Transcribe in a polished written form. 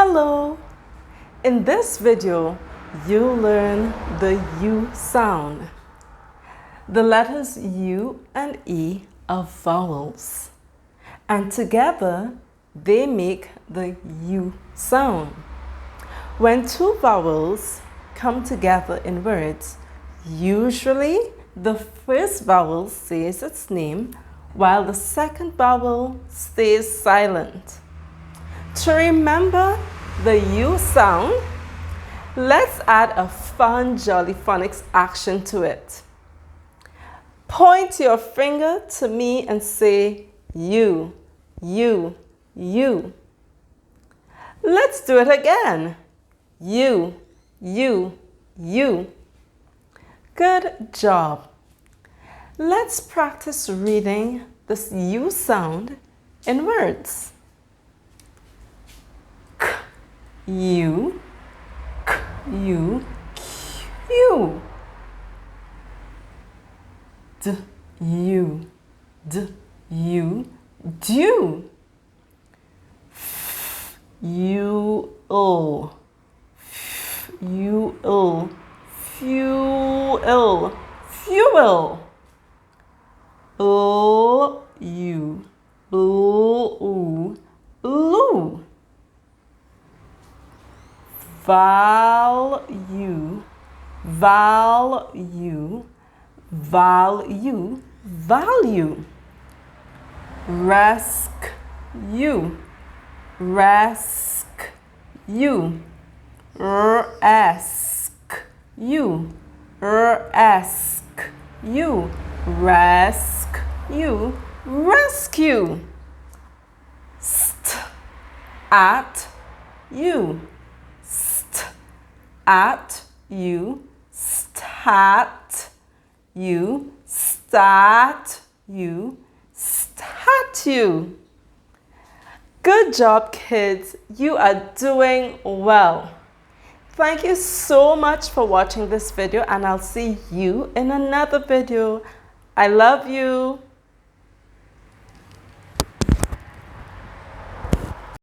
Hello! In this video, you'll learn the U sound. The letters U and E are vowels, and together they make the U sound. When two vowels come together in words, usually the first vowel says its name while the second vowel stays silent. To remember the U sound, let's add a fun jolly phonics action to it. Point your finger to me and say U, U, U. Let's do it again. U, U, U. Good job. Let's practice reading this U sound in words. U, K, U, Q. D, U, D, U, do. F, U, O, F, U, O, fuel, fuel. L, U, L, U, loo. Value, value, value, value. Rescue, rescue. Rescue, rescue, rescue, rescue. St, at, you. At you, stat you, stat you, statue. Good job, kids. You are doing well. Thank you so much for watching this video, and I'll see you in another video. I love you.